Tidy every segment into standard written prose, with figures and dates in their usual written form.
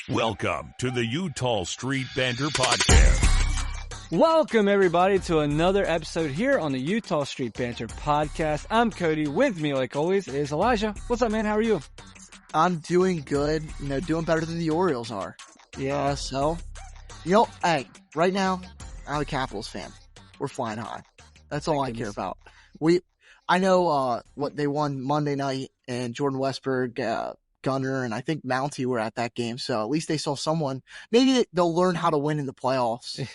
Welcome to the Utah Street Banter Podcast. Welcome, everybody, to another episode here on the Utah Street Banter Podcast. I'm Cody. With me, like always, is Elijah. What's up, man? How are you? I'm doing good. Doing better than the Orioles are. Yeah. Hey, right now, I'm a Capitals fan. We're flying high. That's all I care about. I know what they won Monday night, and Jordan Westberg, Gunner, and I think Mountie were at that game. So at least they saw someone. Maybe they'll learn how to win in the playoffs.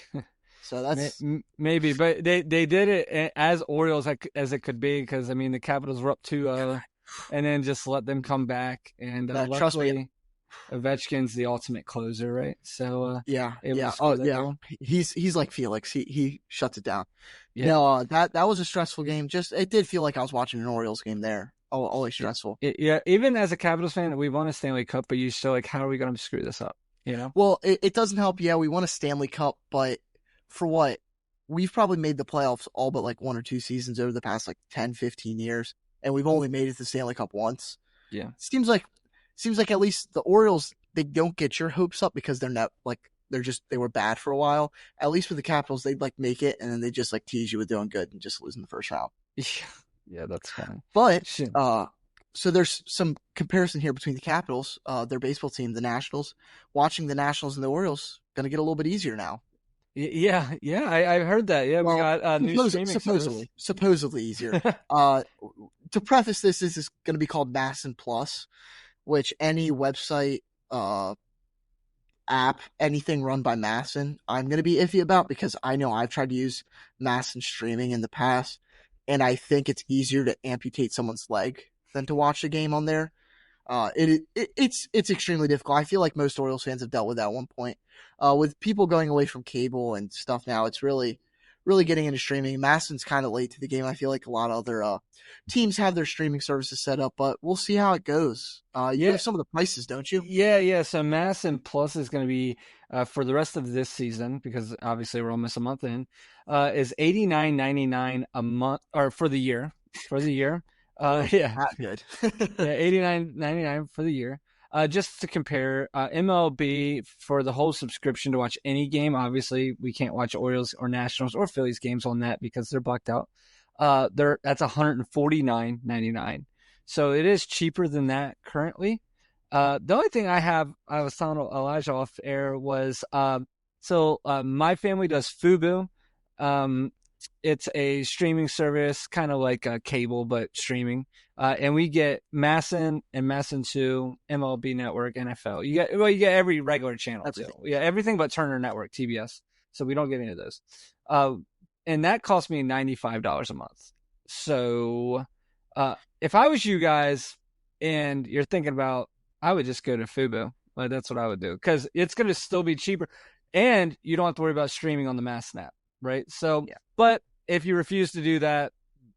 So that's maybe, but they did it as Orioles as it could be, because I mean the Capitals were up 2-0, and then just let them come back. And trust me, Ovechkin's the ultimate closer, right? So yeah. Goal. He's like Felix. He shuts it down. Yeah. No, that was a stressful game. It did feel like I was watching an Orioles game there. Always stressful. Yeah, even as a Capitals fan, we won a Stanley Cup, but you still like, how are we going to screw this up? You know? Well, it doesn't help. Yeah, we won a Stanley Cup, but for what? We've probably made the playoffs all but like one or two seasons over the past like 10, 15 years, and we've only made it to the Stanley Cup once. Yeah. Seems like at least the Orioles, they don't get your hopes up because they're not like they were bad for a while. At least with the Capitals, they'd like make it and then they just like tease you with doing good and just lose in the first round. Yeah, that's fine. But so there's some comparison here between the Capitals, their baseball team, the Nationals. Watching the Nationals and the Orioles going to get a little bit easier now. Yeah, I heard that. Yeah, we got new streaming supposedly easier. To preface this is going to be called MASN Plus, which any website, app, anything run by MASN, I'm going to be iffy about, because I know I've tried to use MASN streaming in the past, and I think it's easier to amputate someone's leg than to watch the game on there. It's extremely difficult. I feel like most Orioles fans have dealt with that at one point. With people going away from cable and stuff now, it's really getting into streaming. MASN's kind of late to the game. I feel like a lot of other teams have their streaming services set up, but we'll see how it goes. You have some of the prices, don't you? Yeah. So MASN Plus is going to be for the rest of this season, because obviously we're almost a month in, is $89.99 a month, or for the year. Yeah, Good. Yeah, $89.99 for the year. Just to compare, MLB for the whole subscription to watch any game. Obviously, we can't watch Orioles or Nationals or Phillies games on that because they're blacked out. That's $149.99. So it is cheaper than that currently. The only thing I was telling Elijah off air was, my family does Fubo. It's a streaming service, kind of like a cable, but streaming. And we get MASN and MASN 2, MLB Network, NFL. You get every regular channel too. Yeah, everything but Turner Network, TBS. So we don't get any of those. And that cost me $95 a month. So if I was you guys and you're thinking about, I would just go to Fubo. Like, that's what I would do, because it's going to still be cheaper, and you don't have to worry about streaming on the MASN app, right? So, yeah. But if you refuse to do that,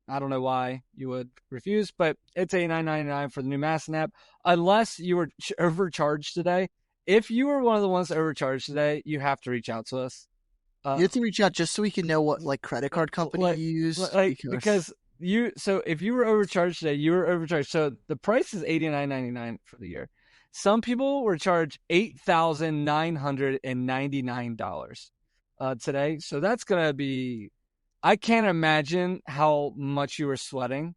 I don't know why you would refuse, but it's $89.99 for the new MASN app, unless you were overcharged today. If you were one of the ones overcharged today, you have to reach out to us. You have to reach out just so we can know what like credit card company you use. Because if you were overcharged today, you were overcharged. So the price is $89.99 for the year. Some people were charged $8,999 today. So that's going to be, I can't imagine how much you were sweating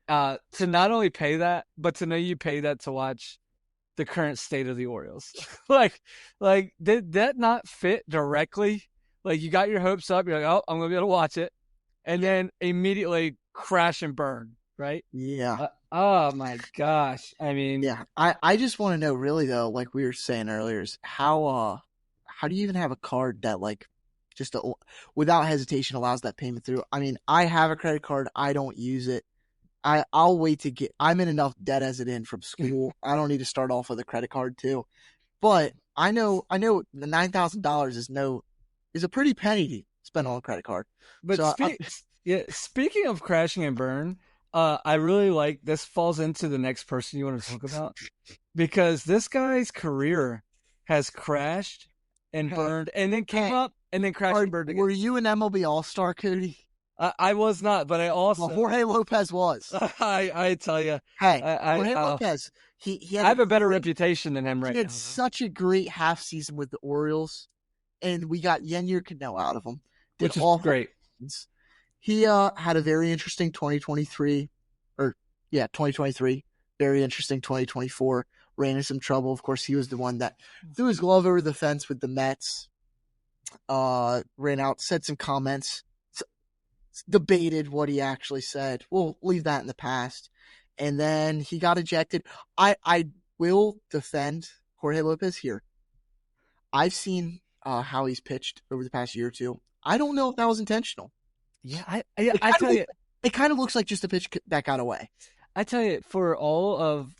to not only pay that, but to know you pay that to watch the current state of the Orioles. like, did that not fit directly? Like, you got your hopes up. You're like, oh, I'm going to be able to watch it. And then immediately crash and burn, right? Yeah. Oh, my gosh. I mean. Yeah. I just want to know, really, though, like we were saying earlier, is how do you even have a card that, like, just without hesitation allows that payment through? I mean, I have a credit card. I don't use it. I'll wait to I'm in enough debt as it in from school. I don't need to start off with a credit card, too. But I know the $9,000 is a pretty penny to spend on a credit card. But so speaking of crashing and burn, I really like this. Falls into the next person you want to talk about, because this guy's career has crashed and burned, and then came up and then crashed and burned again. Were you an MLB All-Star, Cody? I was not, but I also Well, Jorge Lopez was. I tell you, Hey, I Jorge Lopez, he had I have a better reputation than him right he had now. such a great half season with the Orioles, and we got Yennier Cano out of him. Did Which is awful great. things. He had a very interesting 2023. Very interesting 2024. Ran into some trouble. Of course, he was the one that threw his glove over the fence with the Mets. Ran out, said some comments, debated what he actually said. We'll leave that in the past. And then he got ejected. I will defend Jorge Lopez here. I've seen how he's pitched over the past year or two. I don't know if that was intentional. Yeah, I tell you, it kind of looks like just a pitch that got away. I tell you, for all of,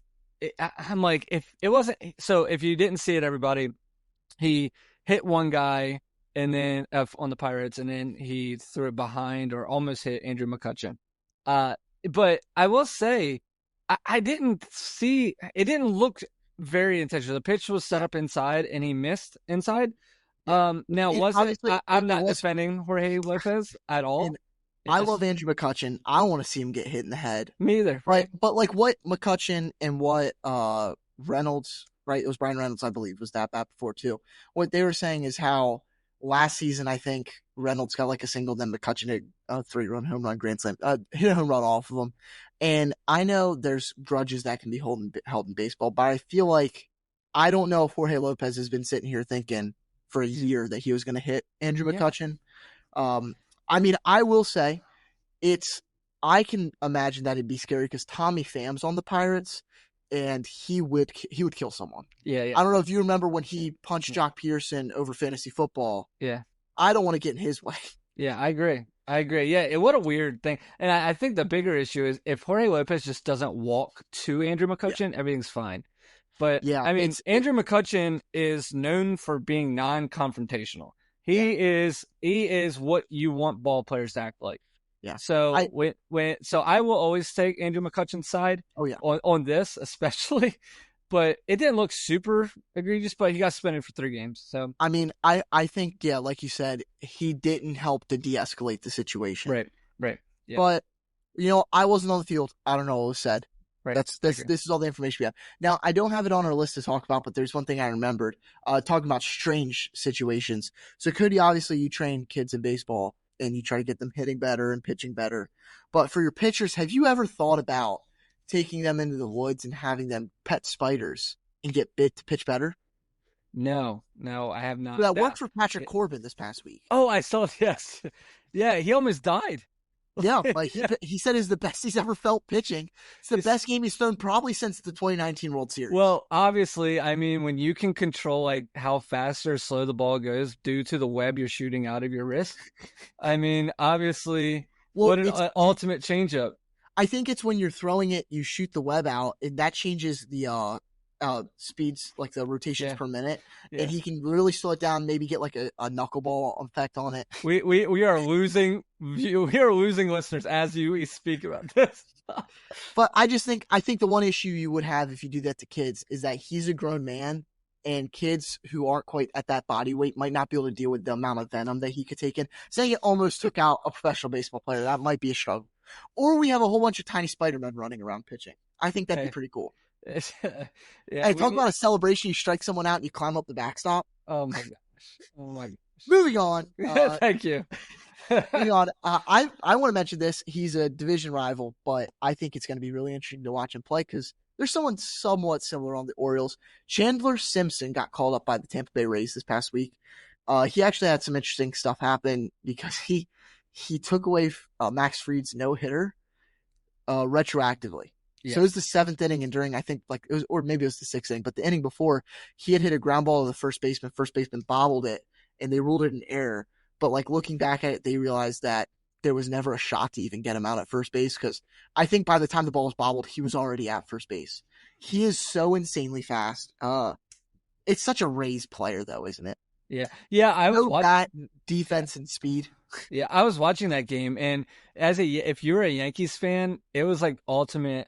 I'm like, if it wasn't, so if you didn't see it, everybody, he hit one guy and then on the Pirates, and then he threw it behind or almost hit Andrew McCutchen. But I will say, I didn't see, it didn't look very intentional. The pitch was set up inside and he missed inside. Now I'm not defending Jorge Lopez at all. I love Andrew McCutchen. I want to see him get hit in the head. Me either. Right. But like what McCutchen and what Reynolds, right? It was Brian Reynolds, I believe, was that bat before too. What they were saying is how last season, I think Reynolds got like a single, then McCutchen hit a 3-run home run grand slam, hit a home run off of him. And I know there's grudges that can be held in baseball, but I feel like I don't know if Jorge Lopez has been sitting here thinking for a year that he was going to hit Andrew McCutchen. I mean, I will say I can imagine that it'd be scary because Tommy Pham's on the Pirates and he would kill someone. Yeah. I don't know if you remember when he punched Jock Peterson over fantasy football. Yeah. I don't want to get in his way. Yeah, I agree. Yeah, what a weird thing. And I think the bigger issue is if Jorge Lopez just doesn't walk to Andrew McCutchen, everything's fine. But yeah, I mean, Andrew McCutchen is known for being non-confrontational. He is what you want ball players to act like. Yeah. So I will always take Andrew McCutchen's side. Oh yeah. On this especially, but it didn't look super egregious. But he got suspended for 3 games. So I mean, I think like you said, he didn't help to de-escalate the situation. Right. Yeah. But I wasn't on the field. I don't know what was said. Right. This is all the information we have. Now, I don't have it on our list to talk about, but there's one thing I remembered. Talking about strange situations. So Cody, obviously you train kids in baseball and you try to get them hitting better and pitching better. But for your pitchers, have you ever thought about taking them into the woods and having them pet spiders and get bit to pitch better? No, I have not. So that worked for Patrick Corbin this past week. Oh, I saw it. Yes. Yeah, he almost died. Yeah, like he said it's the best he's ever felt pitching. It's the best game he's thrown probably since the 2019 World Series. Well, obviously, I mean, when you can control like how fast or slow the ball goes due to the web you're shooting out of your wrist, I mean, obviously, what an ultimate changeup. I think it's when you're throwing it, you shoot the web out, and that changes the speeds, like the rotations per minute, and he can really slow it down. Maybe get like a knuckleball effect on it. We are losing listeners as we speak about this. But I think the one issue you would have if you do that to kids is that he's a grown man, and kids who aren't quite at that body weight might not be able to deal with the amount of venom that he could take in. Saying it almost took out a professional baseball player, that might be a struggle. Or we have a whole bunch of tiny Spider-Men running around pitching. I think that'd be pretty cool. Yeah, talk about a celebration. You strike someone out and you climb up the backstop. Oh my gosh. Moving on. Thank you. Moving on. I want to mention this. He's a division rival, but I think it's going to be really interesting to watch him play because there's someone somewhat similar on the Orioles. Chandler Simpson got called up by the Tampa Bay Rays this past week. He actually had some interesting stuff happen because he took away Max Fried's no-hitter retroactively. Yeah. So it was the 7th inning, and during, I think, or maybe it was the 6th inning, but the inning before, he had hit a ground ball to the first baseman bobbled it, and they ruled it an error. But looking back at it, they realized that there was never a shot to even get him out at first base, because I think by the time the ball was bobbled, he was already at first base. He is so insanely fast. It's such a Rays player, though, isn't it? Yeah. I was that defense and speed. Yeah, I was watching that game, and if you were a Yankees fan, it was like ultimate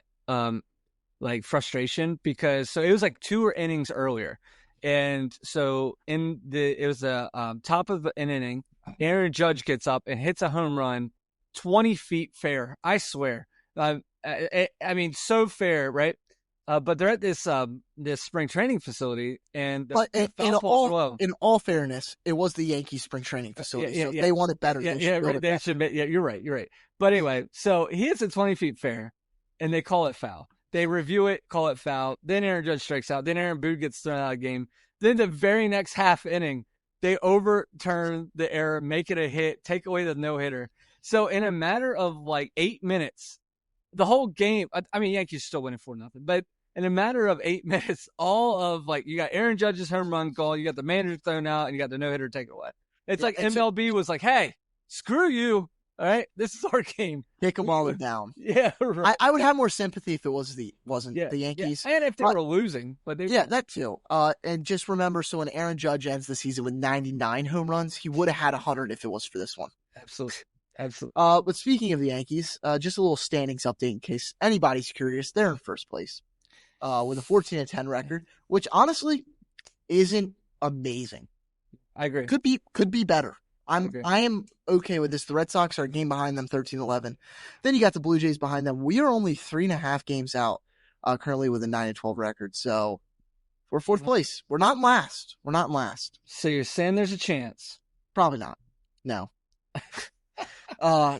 frustration because it was like 2 innings earlier, and so it was the top of an inning, Aaron Judge gets up and hits a home run 20 feet fair. I swear. I mean, so fair, right? But they're at this spring training facility, and But the foul pole, well, in all fairness, it was the Yankees spring training facility, so yeah. they want it better. Yeah, They should build right. it They better. should admit, yeah, you're right. But anyway, so he hits a 20 feet fair, and they call it foul. They review it, call it foul. Then Aaron Judge strikes out. Then Aaron Boone gets thrown out of the game. Then the very next half inning, they overturn the error, make it a hit, take away the no-hitter. So in a matter of like 8 minutes, the whole game, I mean, Yankees still winning 4-0, but in a matter of 8 minutes, all of like, you got Aaron Judge's home run call, you got the manager thrown out, and you got the no-hitter taken away. It's like MLB was like, hey, screw you. All right, this is our game. Kick them while they're down. Yeah, right. I would have more sympathy if it wasn't the Yankees. Yeah. And if they were losing, but they that too. And just remember, so when Aaron Judge ends the season with 99 home runs, he would have had 100 if it was for this one. Absolutely. But speaking of the Yankees, just a little standings update in case anybody's curious. They're in first place, with a 14-10 record, which honestly isn't amazing. I agree. Could be better. I am okay with this. The Red Sox are a game behind them, 13-11. Then you got the Blue Jays behind them. We are only 3.5 games out, currently with a 9-12 record. So we're fourth place. We're not in last. So you're saying there's a chance? Probably not. No.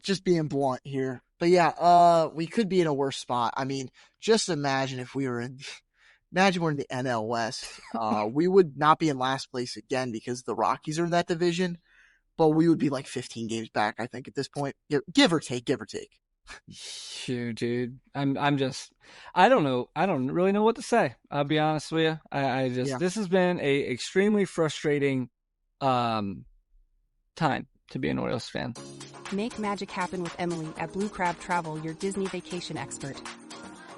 Just being blunt here. But yeah, we could be in a worse spot. I mean, just imagine if we're in the NL West. We would not be in last place again because the Rockies are in that division. But we would be like 15 games back, I think, at this point. Give or take. Shoot, dude. I don't know. I don't really know what to say. I'll be honest with you. This has been a extremely frustrating time to be an Orioles fan. Make magic happen with Emily at Blue Crab Travel, your Disney vacation expert.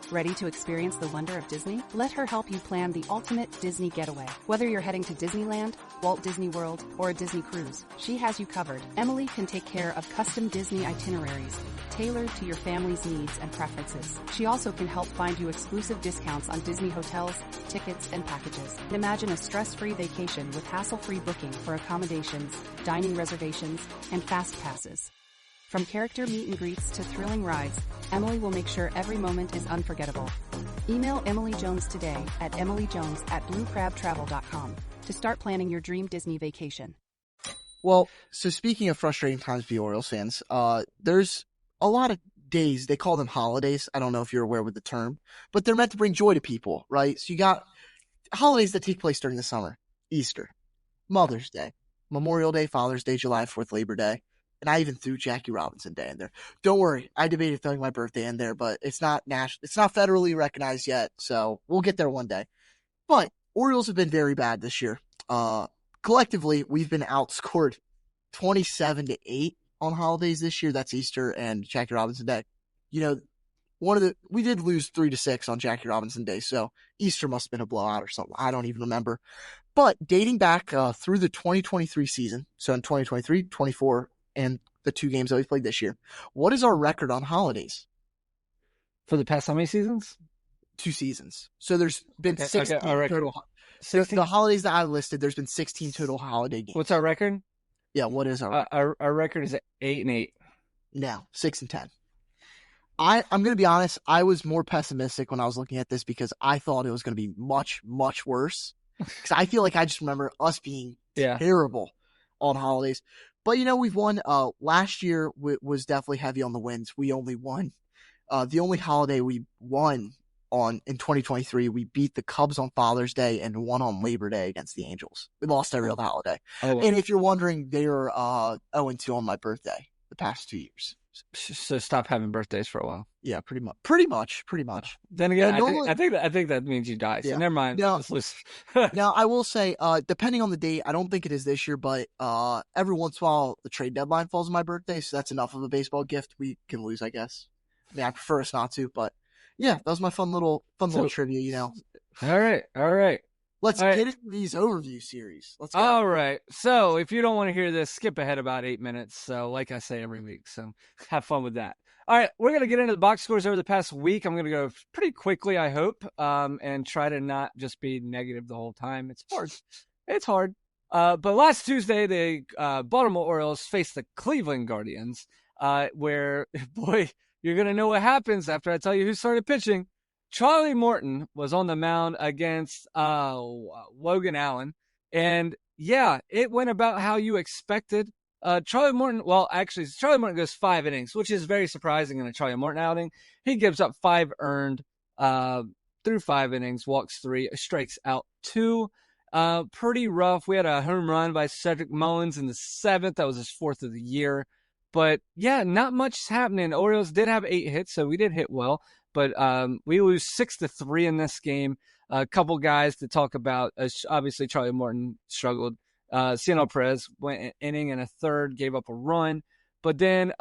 Ready to experience the wonder of Disney? Let her help you plan the ultimate Disney getaway. Whether you're heading to Disneyland, Walt Disney World, or a Disney cruise, she has you covered. Emily can take care of custom Disney itineraries, tailored to your family's needs and preferences. She also can help find you exclusive discounts on Disney hotels, tickets, and packages. Imagine a stress-free vacation with hassle-free booking for accommodations, dining reservations, and fast passes. From character meet and greets to thrilling rides, Emily will make sure every moment is unforgettable. Email Emily Jones today at emilyjones@bluecrabtravel.com to start planning your dream Disney vacation. Well, so speaking of frustrating times for the Orioles fans, there's a lot of days, they call them holidays. I don't know if you're aware with the term, but they're meant to bring joy to people, right? So you got holidays that take place during the summer. Easter, Mother's Day, Memorial Day, Father's Day, July 4th, Labor Day. And I even threw Jackie Robinson Day in there. Don't worry, I debated throwing my birthday in there, but it's not federally recognized yet, so we'll get there one day. But Orioles have been very bad this year. Collectively, we've been outscored 27-8 on holidays this year. That's Easter and Jackie Robinson Day. You know, we did lose 3-6 on Jackie Robinson Day, so Easter must have been a blowout or something. I don't even remember. But dating back through the 2023 season, so in 2023, 24, and the 2 games that we've played this year, what is our record on holidays? For the past how many seasons? 2 seasons. So there's been 16 total. 16? The holidays that I listed, there's been 16 total holiday games. What's our record? Yeah, what is our our record is 8-8. No, 6-10. I'm going to be honest, I was more pessimistic when I was looking at this because I thought it was going to be much, much worse. Because I feel like I just remember us being terrible on holidays. But, you know, we've won. Last year was definitely heavy on the wins. We only won. The only holiday we won on in 2023, we beat the Cubs on Father's Day and won on Labor Day against the Angels. We lost every other holiday. Oh, wow. And if you're wondering, they are 0-2 on my birthday the past 2 years. So stop having birthdays for a while. Yeah, pretty much. Then again, I think that means you die. So never mind. Now, I will say, depending on the date, I don't think it is this year, but every once in a while the trade deadline falls on my birthday, so that's enough of a baseball gift. We can lose, I guess. I mean, I prefer us not to, but yeah, that was my fun little trivia. You know. All right. Let's get into these overview series. Let's go. All right. So if you don't want to hear this, skip ahead about 8 minutes. So like I say every week, so have fun with that. All right, we're going to get into the box scores over the past week. I'm going to go pretty quickly, I hope, and try to not just be negative the whole time. It's hard. But last Tuesday, the Baltimore Orioles faced the Cleveland Guardians. where, boy, you're going to know what happens after I tell you who started pitching. Charlie Morton was on the mound against Logan Allen. And yeah, it went about how you expected. Charlie Morton goes 5 innings, which is very surprising in a Charlie Morton outing. He gives up 5 earned through 5 innings, walks 3, strikes out 2. Pretty rough. We had a home run by Cedric Mullins in the 7th. That was his 4th of the year. But yeah, not much happening. Orioles did have 8 hits, so we did hit well. But we lose 6-3 in this game. A couple guys to talk about. Obviously, Charlie Morton struggled. Cionel Perez went an inning and a third, gave up a run. But then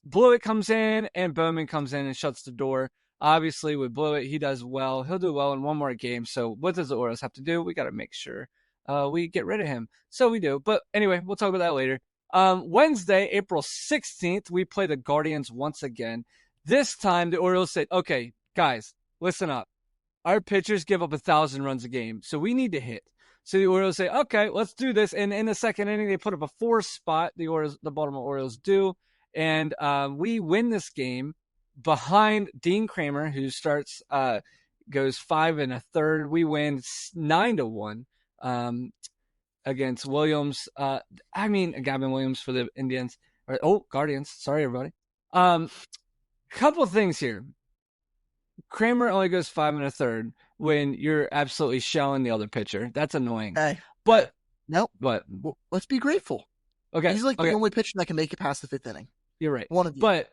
Blewett comes in and Bowman comes in and shuts the door. Obviously, with Blewett, he does well. He'll do well in one more game. So what does the Orioles have to do? We got to make sure we get rid of him. So we do. But anyway, we'll talk about that later. Wednesday, April 16th, we play the Guardians once again. This time, the Orioles said, okay, guys, listen up. Our pitchers give up 1,000 runs a game, so we need to hit. So the Orioles say, okay, let's do this. And in the second inning, they put up a 4 spot, the Baltimore Orioles do. And we win this game behind Dean Kramer, who goes 5 1/3. We win 9-1 against Williams. Gavin Williams for the Indians. Guardians. Sorry, everybody. Couple of things here. Kramer only goes 5 1/3 when you're absolutely shelling the other pitcher. That's annoying. Hey, but no, but well, let's be grateful. Okay, he's the only pitcher that can make it past the 5th inning. You're right. One of you. But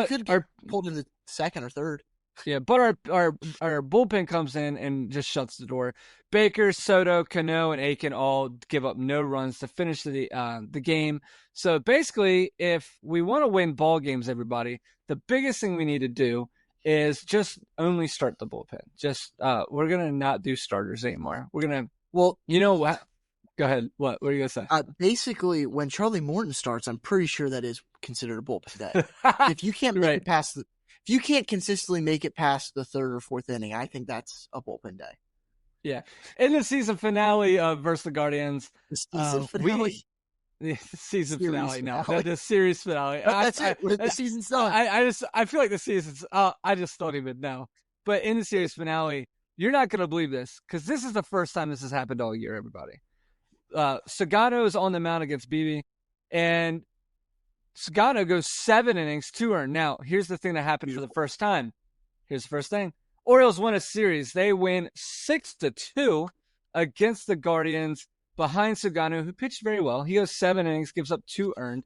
could get pulled in the 2nd or 3rd. Yeah, but our bullpen comes in and just shuts the door. Baker, Soto, Cano, and Aiken all give up no runs to finish the game. So basically, if we want to win ball games, everybody, the biggest thing we need to do is just only start the bullpen. We're gonna not do starters anymore. We're gonna. Well, you know what? Go ahead. What are you gonna say? Basically, when Charlie Morton starts, I'm pretty sure that is considered a bullpen day. If you can't make it past if you can't consistently make it past the 3rd or 4th inning, I think that's a bullpen day. Yeah. In the season finale versus the Guardians. The season finale? The season finale now. Finale. The series finale. That's it. The season's done. I feel like the season's I just don't even know. But in the series finale, you're not going to believe this because this is the first time this has happened all year, everybody. Sagano is on the mound against Beebe, and Sagano goes 7 innings, 2 earned. Now, here's the thing that happened for the first time. Here's the first thing. Orioles win a series. They win 6-2 against the Guardians behind Sagano, who pitched very well. He goes 7 innings, gives up 2 earned.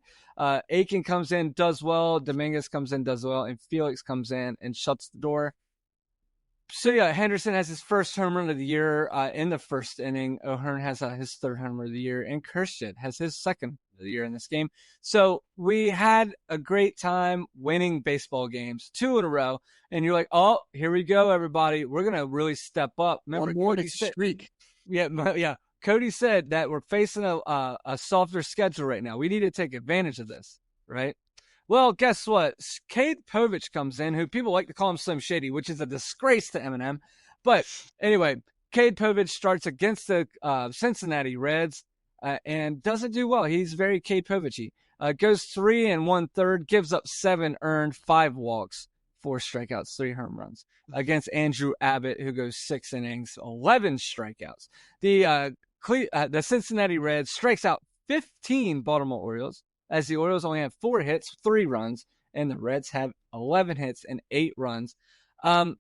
Aiken comes in, does well. Dominguez comes in, does well. And Felix comes in and shuts the door. So, yeah, Henderson has his first home run of the year in the first inning. O'Hearn has his 3rd home run of the year. And Kershid has his 2nd of the year in this game. So we had a great time winning baseball games, 2 in a row. And you're like, oh, here we go, everybody. We're going to really step up. Remember, one more streak. Yeah. Cody said that we're facing a softer schedule right now. We need to take advantage of this, right? Well, guess what? Cade Povich comes in, who people like to call him Slim Shady, which is a disgrace to Eminem. But anyway, Cade Povich starts against the Cincinnati Reds and doesn't do well. He's very Cade Povich-y. Goes 3 1/3, gives up 7 earned, 5 walks, 4 strikeouts, 3 home runs against Andrew Abbott, who goes 6 innings, 11 strikeouts. The Cincinnati Reds strikes out 15 Baltimore Orioles, as the Orioles only have 4 hits, 3 runs, and the Reds have 11 hits and 8 runs.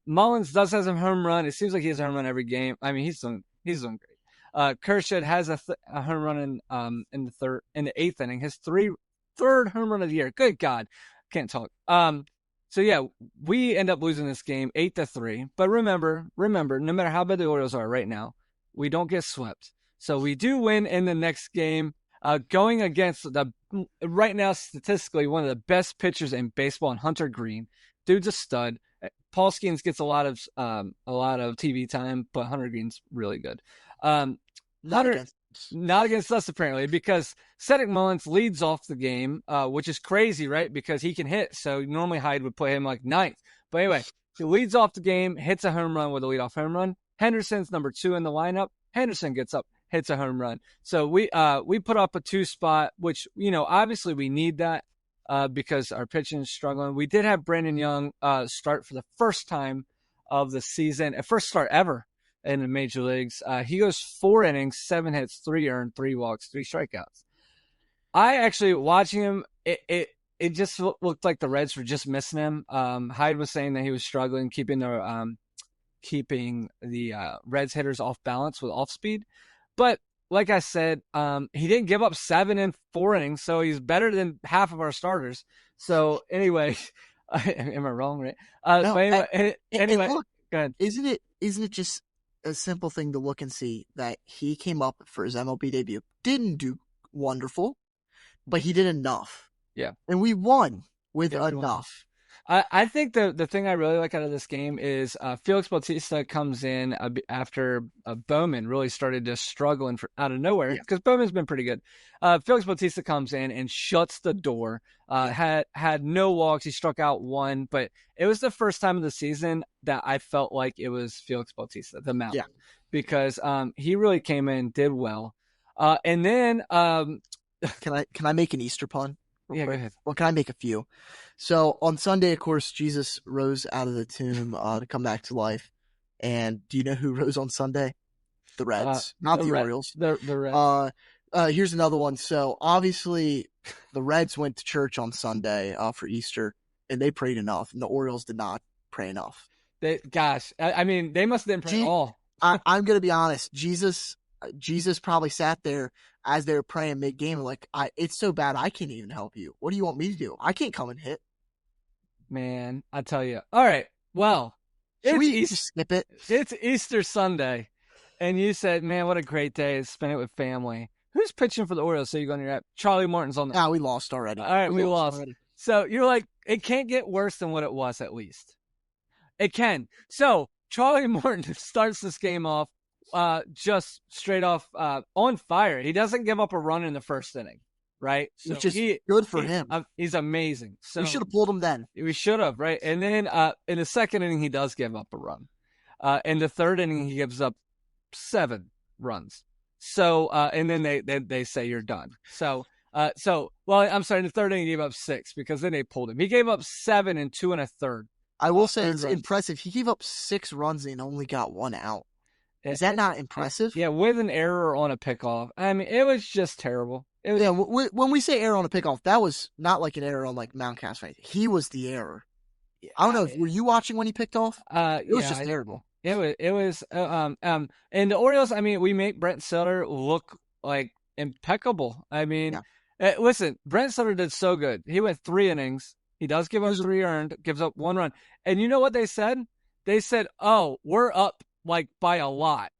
Mullins does have a home run. It seems like he has a home run every game. I mean, he's doing great. Kershid has a home run in the 8th inning. His 3rd home run of the year. Good God, can't talk. So yeah, we end up losing this game 8-3. But remember, no matter how bad the Orioles are right now, we don't get swept. So we do win in the next game. Going against right now statistically one of the best pitchers in baseball, and Hunter Green. Dude's a stud. Paul Skeens gets a lot of TV time, but Hunter Green's really good. Not against us apparently, because Cedric Mullins leads off the game, which is crazy, right? Because he can hit. So normally Hyde would play him like 9th. But anyway, he leads off the game, hits a home run with a leadoff home run. Henderson's number 2 in the lineup. Henderson gets up, hits a home run. So we put up a 2 spot, which, obviously we need that. because our pitching is struggling. We did have Brandon Young start for the first time of the season, a first start ever in the major leagues. He goes 4 innings, 7 hits, 3 earned, 3 walks, 3 strikeouts. I actually, watching him, it just looked like the Reds were just missing him. Hyde was saying that he was struggling keeping the Reds hitters off balance with off speed. But like I said, he didn't give up 7 in 4 innings, so he's better than half of our starters. So anyway, am I wrong, right? No, but anyway, look, go ahead. Isn't it just a simple thing to look and see that he came up for his MLB debut, didn't do wonderful, but he did enough. Yeah. And we won with Yeah, we won. enough. I think the thing I really like out of this game is Felix Bautista comes in after Bowman really started just struggling out of nowhere, because Bowman's been pretty good. Felix Bautista comes in and shuts the door. Had no walks. He struck out 1, but it was the first time of the season that I felt like it was Felix Bautista, the mountain, because he really came in, did well. And then Can I make an Easter pun? Yeah, go ahead. Well, can I make a few? So on Sunday, of course, Jesus rose out of the tomb to come back to life. And do you know who rose on Sunday? The Reds, not the Orioles. The Reds. Here's another one. So obviously, the Reds went to church on Sunday for Easter, and they prayed enough, and the Orioles did not pray enough. I mean, they must have been praying all. I'm going to be honest. Jesus probably sat there as they were praying mid-game, like, it's so bad I can't even help you. What do you want me to do? I can't come and hit. Man, I tell you. All right, well, Should we just skip it? It's Easter Sunday, and you said, man, what a great day to spend it with family. Who's pitching for the Orioles? So you go on your app. Charlie Morton's on the we lost already. All right, we lost. So you're like, it can't get worse than what it was, at least. It can. So Charlie Morton starts this game off just straight off on fire. He doesn't give up a run in the first inning, right? So which is good for him. He's amazing. So we should have pulled him then. We should have, right? And then in the second inning, he does give up a run. In the third inning, he gives up 7 runs. So and then they say you're done. So I'm sorry, in the third inning, he gave up 6 because then they pulled him. He gave up 7 in 2 1/3. I will say it's impressive. He gave up 6 runs and only got 1 out. Is that not impressive? Yeah, with an error on a pickoff. I mean, it was just terrible. When we say error on a pickoff, that was not like an error on like Mountcastle. Right? He was the error. I don't know. Were you watching when he picked off? It was just terrible. It was. And the Orioles. I mean, we make Brent Sutter look like impeccable. I mean, listen, Brent Sutter did so good. He went 3 innings. He does give up 3 earned, gives up 1 run. And you know what they said? They said, "Oh, we're up like by a lot.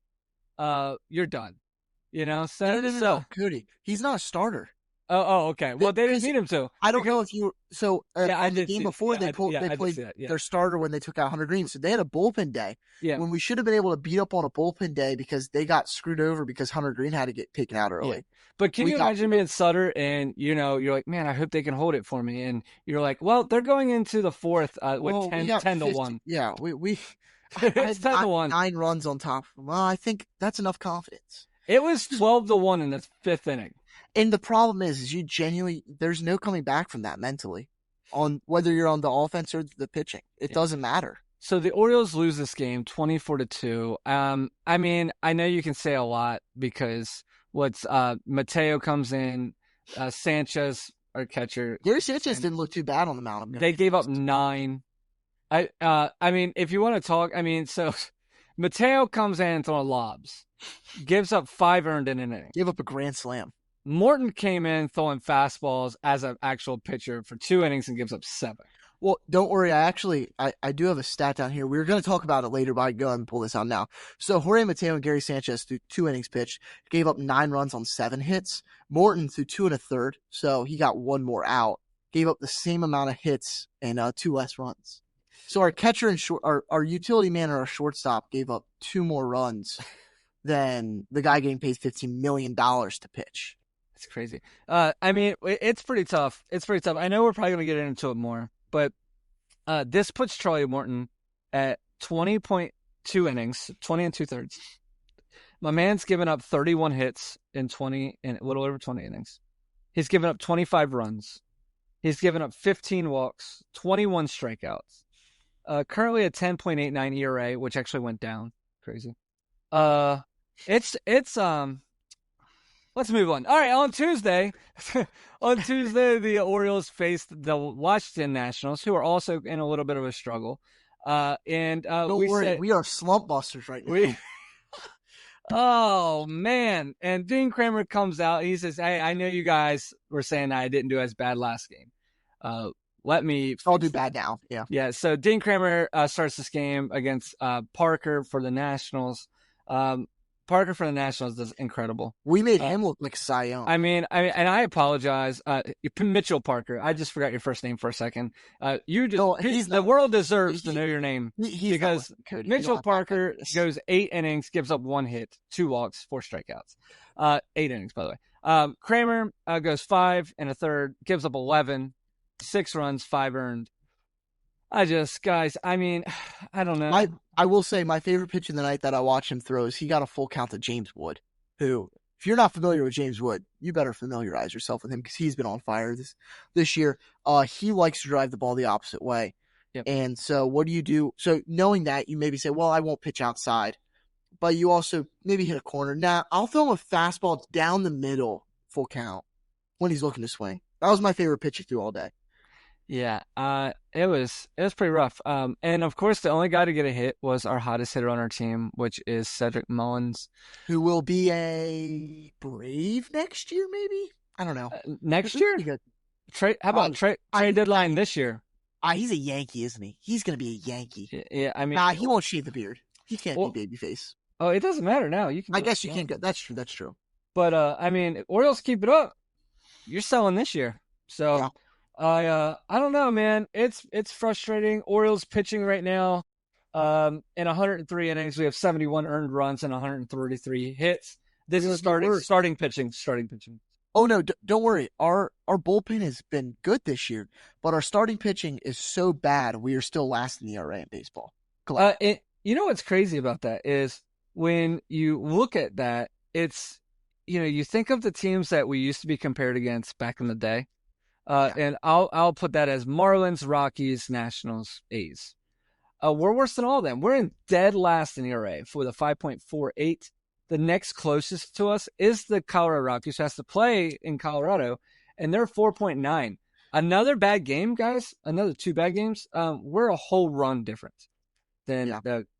You're done." You know, so Cody, he's not a starter. Oh, okay. Well, they didn't need him to. I don't know if you. So I the did game see, before yeah, they played their starter when they took out Hunter Green, so they had a bullpen day. Yeah. When we should have been able to beat up on a bullpen day because they got screwed over because Hunter Green had to get taken out early. Yeah. But can you imagine being Sutter and you're like, man, I hope they can hold it for me, and you're like, well, they're going into the 4th with 10 to 1. Yeah, we. It's 10 to 1. 9 runs on top. Well, I think that's enough confidence. It was 12 to 1 in the 5th inning. And the problem is you genuinely, there's no coming back from that mentally, on whether you're on the offense or the pitching. It doesn't matter. So the Orioles lose this game 24-2. I mean, I know you can say a lot because Mateo comes in, Sanchez, our catcher. Gary Sanchez didn't look too bad on the mound. They gave up 9. I mean, if you want to talk, I mean, so Mateo comes in throwing lobs, gives up 5 earned in an inning. Gave up a grand slam. Morton came in throwing fastballs as an actual pitcher for 2 innings and gives up 7. Well, don't worry. I do have a stat down here. We were going to talk about it later, but I go ahead and pull this out now. So Jorge Mateo and Gary Sanchez through 2 innings pitched gave up 9 runs on 7 hits. Morton through 2 1/3, so he got 1 more out. Gave up the same amount of hits and 2 less runs. So our catcher and our utility man or our shortstop gave up 2 more runs than the guy getting paid $15 million to pitch. It's crazy. I mean, it's pretty tough. I know we're probably going to get into it more, but this puts Charlie Morton at 20.2 innings, 20 2/3. My man's given up 31 hits in a little over 20 innings. He's given up 25 runs. He's given up 15 walks, 21 strikeouts. Currently a 10.89 ERA, which actually went down. Crazy. It's let's move on. All right, on Tuesday, the Orioles faced the Washington Nationals, who are also in a little bit of a struggle. Don't worry, we are slump busters right now. Oh man! And Dean Kramer comes out. He says, "Hey, I know you guys were saying I didn't do as bad last game. I'll do bad now." Yeah. Yeah. So Dean Kramer starts this game against Parker for the Nationals. Parker for the Nationals does incredible. We made him look like Cy Young. And I apologize, Mitchell Parker. I just forgot your first name for a second. The world deserves to know your name because Mitchell Parker goes 8 innings, gives up 1 hit, 2 walks, 4 strikeouts. 8 innings, by the way. Kramer goes 5 1/3, gives up 11, 6 runs, 5 earned. I don't know. I will say my favorite pitch in the night that I watched him throw is he got a full count to James Wood, who, if you're not familiar with James Wood, you better familiarize yourself with him because he's been on fire this year. He likes to drive the ball the opposite way. Yep. And so what do you do? So knowing that, you maybe say, well, I won't pitch outside. But you also maybe hit a corner. Now, I'll throw him a fastball down the middle, full count, when he's looking to swing. That was my favorite pitch he threw all day. Yeah, it was pretty rough. And of course, the only guy to get a hit was our hottest hitter on our team, which is Cedric Mullins, who will be a Brave next year, maybe. I don't know. Next year? How about trade deadline this year? He's a Yankee, isn't he? He's going to be a Yankee. Yeah, he won't shave the beard. He can't be babyface. Oh, it doesn't matter now. I guess you can't go. That's true. But Orioles keep it up. You're selling this year, so. Yeah. I don't know, man. It's frustrating. Orioles pitching right now. In 103 innings, we have 71 earned runs and 133 hits. This is starting pitching. Oh no, don't worry. Our bullpen has been good this year, but our starting pitching is so bad we are still last in the ERA in baseball. You know what's crazy about that is when you look at that, it's you think of the teams that we used to be compared against back in the day. And I'll put that as Marlins, Rockies, Nationals, A's. We're worse than all of them. We're in dead last in ERA with a 5.48. The next closest to us is the Colorado Rockies, who has to play in Colorado, and they're 4.9. Another bad game, guys. Another 2 bad games. We're a whole run difference than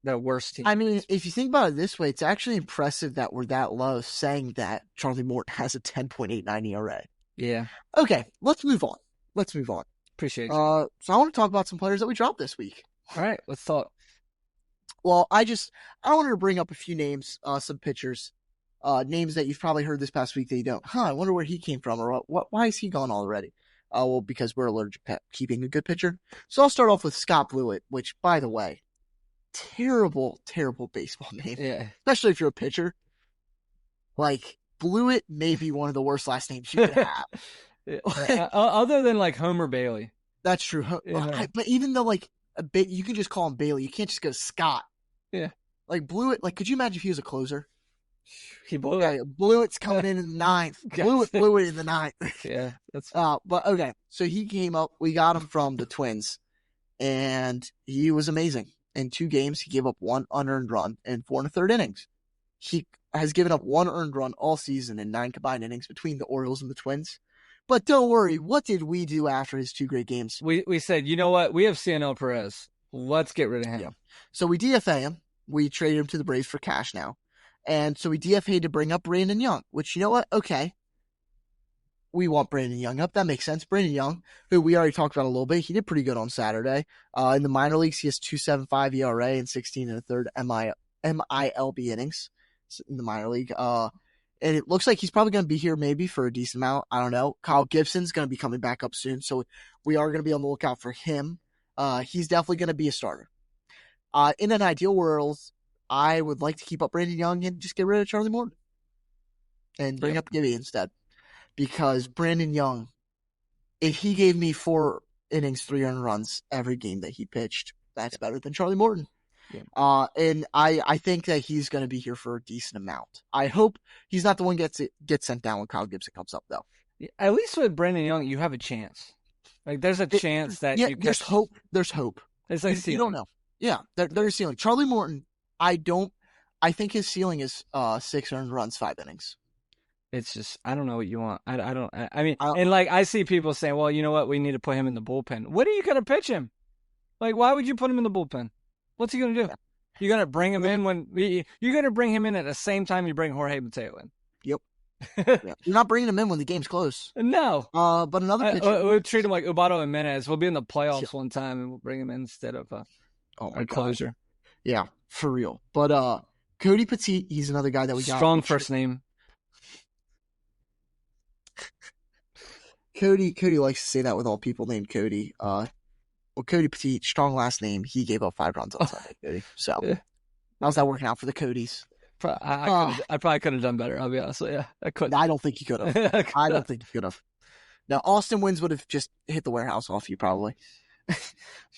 the worst team. I mean, if you think about it this way, it's actually impressive that we're that low, saying that Charlie Morton has a 10.89 ERA. Yeah. Okay, let's move on. Appreciate you. So I want to talk about some players that we dropped this week. All right, let's talk. Well, I wanted to bring up a few names, some pitchers, names that you've probably heard this past week that you don't. I wonder where he came from, or why is he gone already? Well, because we're allergic to keeping a good pitcher. So I'll start off with Scott Blewett, which, by the way, terrible, terrible baseball name. Yeah. Especially if you're a pitcher. Like, Blewett may be one of the worst last names you could have. Other than like Homer Bailey. That's true. But even though you can just call him Bailey, you can't just go Scott. Yeah. Like Blewett, could you imagine if he was a closer? He blew it. Blewett's coming in the 9th. Blewett in the 9th. Yeah. That's but okay. So he came up, we got him from the Twins, and he was amazing. In 2 games, he gave up 1 unearned run in 4 1/3 innings. He has given up 1 earned run all season in 9 combined innings between the Orioles and the Twins. But don't worry, what did we do after his 2 great games? We said, you know what? We have CNL Perez. Let's get rid of him. Yeah. So we DFA him. We traded him to the Braves for cash now. And so we DFA'd to bring up Brandon Young, which, you know what? Okay. We want Brandon Young up. That makes sense. Brandon Young, who we already talked about a little bit, he did pretty good on Saturday. In the minor leagues, he has 2.75 ERA and 16 1/3 MILB innings in the minor league. And it looks like he's probably going to be here maybe for a decent amount. I don't know. Kyle Gibson's going to be coming back up soon, so we are going to be on the lookout for him. He's definitely going to be a starter. In an ideal world, I would like to keep up Brandon Young and just get rid of Charlie Morton and bring up Gibby instead. Because Brandon Young, if he gave me 4 innings, 3 earned runs every game that he pitched, that's better than Charlie Morton. Yeah. And I think that he's going to be here for a decent amount. I hope he's not the one gets sent down when Kyle Gibson comes up, though. At least with Brandon Young, you have a chance. Like, there's a chance that yeah, you there's catch. hope. There's hope. It's like You don't know. Yeah, there's ceiling. Charlie Morton, I think his ceiling is 6 earned runs, 5 innings. It's just, I don't know what you want. I don't. I mean, I- and like I see people saying, well, you know what? We need to put him in the bullpen. What are you gonna pitch him? Like, why would you put him in the bullpen? What's he gonna do? You're gonna bring him in you're gonna bring him in at the same time you bring Jorge Mateo in. Yep. Yeah. You're not bringing him in when the game's close. No. But another pitcher. We'll treat him like Ubaldo Jimenez. We'll be in the playoffs one time and we'll bring him in instead of my God. closer. Yeah, for real. But Cody Petit, he's another guy that we got. Strong first name. Cody likes to say that with all people named Cody. Well, Cody Petit, strong last name. He gave up 5 runs on Sunday, Cody. So Yeah. how's that working out for the Codys? I probably could have done better. I'll be honest with you. I couldn't. I don't think he could have. I don't think he could have. Now, Austin Wins would have just hit the warehouse off you probably.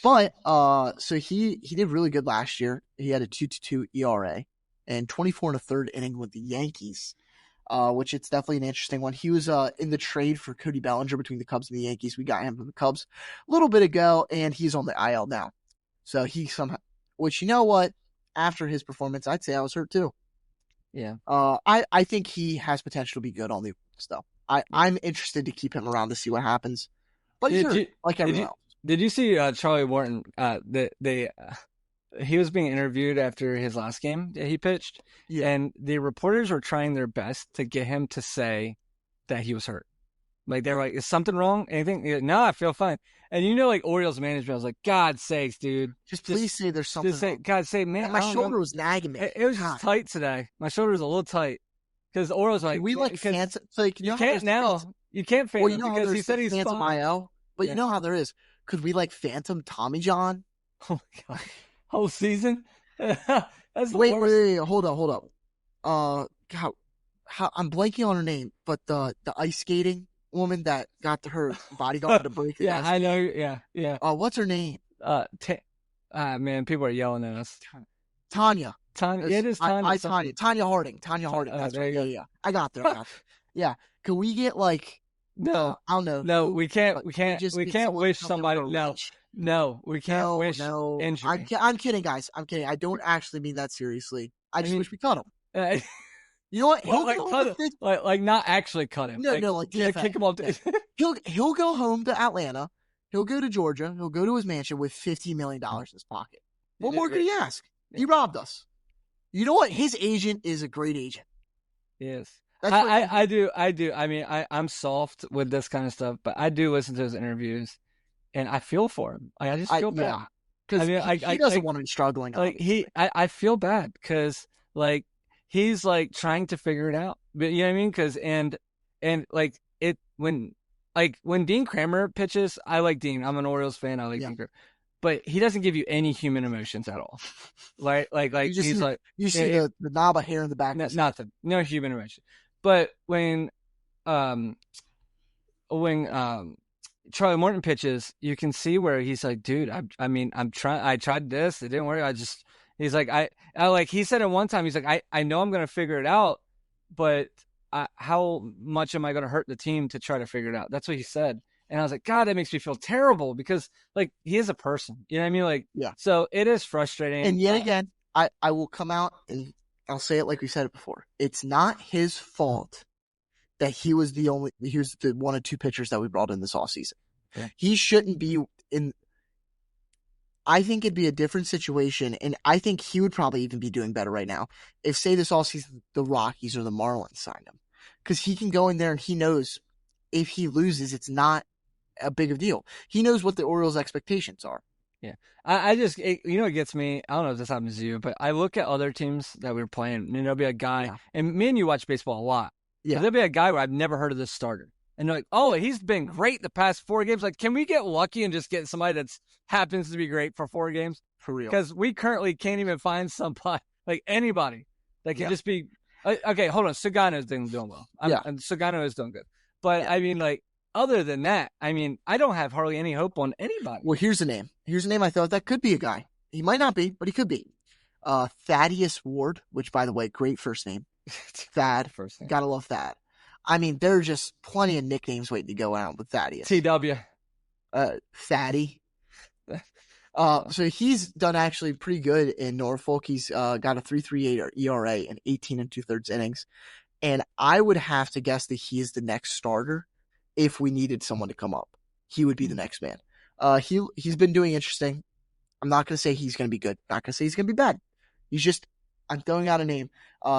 But so he did really good last year. He had a 2.22 ERA and 24 1/3 inning with the Yankees, which it's definitely an interesting one. He was in the trade for Cody Bellinger between the Cubs and the Yankees. We got him from the Cubs a little bit ago, and he's on the IL now. So he somehow, which you know what? After his performance, I'd say I was hurt too. Yeah. I think he has potential to be good on the Orioles, though. I'm interested to keep him around to see what happens. But he's hurt, like everyone else. Did you see Charlie Morton? He was being interviewed after his last game that he pitched, and the reporters were trying their best to get him to say that he was hurt. Like, they were like, "Is something wrong? Anything?" He's like, "No, I feel fine." And you know, like Orioles management was like, "God sakes, dude, Just please say there's something. just say, wrong. God say, man, And my I don't shoulder know." was nagging me. It was God. just tight today. My shoulder was a little tight because the Orioles were like, Can we like because phantom? So like, you how can't there's now. phantom- You can't fan Well, him you know how because he there's said the he's phantom fine. IL, but Yeah. you know how there is. Could we like phantom Tommy John? Oh my God, whole season. That's the Wait, worst. hold up. God, how I'm blanking on her name, but the ice skating woman that got her bodyguard to break. Yeah, I know. Yeah. What's her name? Man, people are yelling at us. Tanya. Tanya, yeah, it is Tanya. Tanya. Tanya Harding. Tanya Harding. That's there right. you go. Yeah. I got there. Yeah. Can we get like? No, I don't know. no, we can't. But We can can't. just We get can't someone wish to come somebody. over and No, reach? no, we can't wish No. injury. I'm kidding, guys. I'm kidding. I don't actually mean that seriously. I just mean- wish we cut him. Uh, You know what? well, He'll like, go cut home him, to- like not actually cut him. No, like yeah, DFA. kick him off. He'll go home to Atlanta. He'll go to Georgia. He'll go to his mansion with $50 million in his pocket. What more could he ask? He robbed us. You know what? His agent is a great agent. Yes. That's what- I do. I mean, I'm soft with this kind of stuff, but I do listen to his interviews, and I feel for him. I just feel bad. Yeah. Because he doesn't want to be struggling. Like I feel bad because like he's like trying to figure it out. But you know what I mean? Because and like it when Dean Kramer pitches, I like Dean. I'm an Orioles fan. I like Dean Kramer. But he doesn't give you any human emotions at all. Like You just he's see- like you see the knob of hair in the back. of his head. nothing, no human emotion. But when Charlie Morton pitches, you can see where he's like, dude, I tried this, it didn't work. He's like, I like, he said at one time, he's like, I know I'm gonna figure it out, but how much am I gonna hurt the team to try to figure it out? That's what he said. And I was like, God, that makes me feel terrible because like he is a person, you know what I mean? Like, Yeah. So it is frustrating. And yet again, I will come out and I'll say it like we said it before. It's not his fault that he was the one of two pitchers that we brought in this offseason. Yeah. He shouldn't be in. I think it'd be a different situation, and I think he would probably even be doing better right now if, say, this offseason the Rockies or the Marlins signed him, because he can go in there and he knows if he loses, it's not a big of a deal. He knows what the Orioles' expectations are. Yeah. I just, you know what gets me? I don't know if this happens to you, but I look at other teams that we're playing, and there'll be a guy, and me and you watch baseball a lot. Yeah. There'll be a guy where I've never heard of this starter. And they're like, oh, he's been great the past 4 games. Like, can we get lucky and just get somebody that happens to be great for 4 games? For real. Because we currently can't even find somebody, like anybody, that can just be. Okay, hold on. Sugano's doing well. And Sugano is doing good. But, I mean, like, other than that, I mean, I don't have hardly any hope on anybody. Well, here's a name. I thought that could be a guy. He might not be, but he could be. Thaddeus Ward, which, by the way, great first name. Thad. First name. Gotta love Thad. I mean, there are just plenty of nicknames waiting to go out with Thaddeus. TW. Fatty. So he's done actually pretty good in Norfolk. He's got a 3.38 ERA and 18 2/3 innings. And I would have to guess that he is the next starter if we needed someone to come up. He would be the next man. He's been doing interesting. I'm not going to say he's going to be good. Not going to say he's going to be bad. I'm throwing out a name.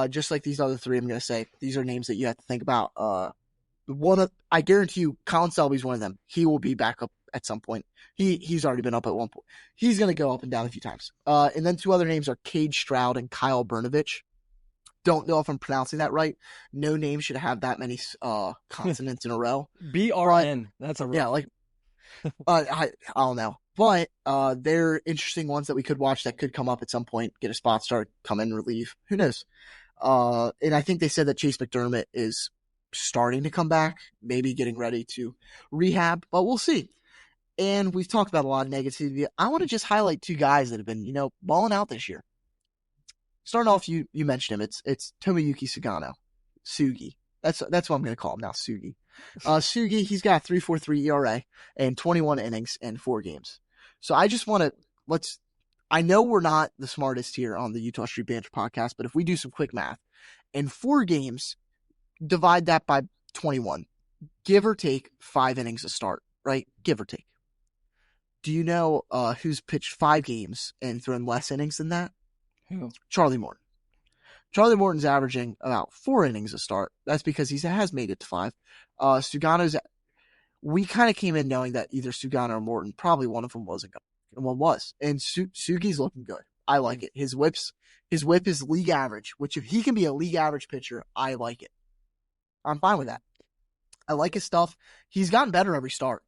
Just like these other three, I'm going to say these are names that you have to think about. I guarantee you, Colin Selby's one of them. He will be back up at some point. He's already been up at one point. He's going to go up and down a few times. And then two other names are Cade Stroud and Kyle Brnovich. Don't know if I'm pronouncing that right. No name should have that many consonants in a row. BRN. That's a yeah, like I don't know. But they're interesting ones that we could watch that could come up at some point, get a spot start, come in, relieve. Who knows? And I think they said that Chase McDermott is starting to come back, maybe getting ready to rehab, but we'll see. And we've talked about a lot of negativity. I want to just highlight two guys that have been, balling out this year. Starting off, you mentioned him. It's Tomoyuki Sugano. Sugi. That's what I'm going to call him now, Sugi. Sugi, he's got a 3.43 ERA and 21 innings in 4 games. So I just want to I know we're not the smartest here on the Utah Street Banter podcast, but if we do some quick math, in 4 games, divide that by 21, give or take 5 innings a start, right? Give or take. Do you know who's pitched 5 games and thrown less innings than that? Who? Charlie Morton. Charlie Morton's averaging about 4 innings a start. That's because he has made it to 5. Sugano's, we kind of came in knowing that either Sugano or Morton, probably one of them wasn't good. And one was. And Sugi's looking good. I like it. His whip is league average, which if he can be a league average pitcher, I like it. I'm fine with that. I like his stuff. He's gotten better every start.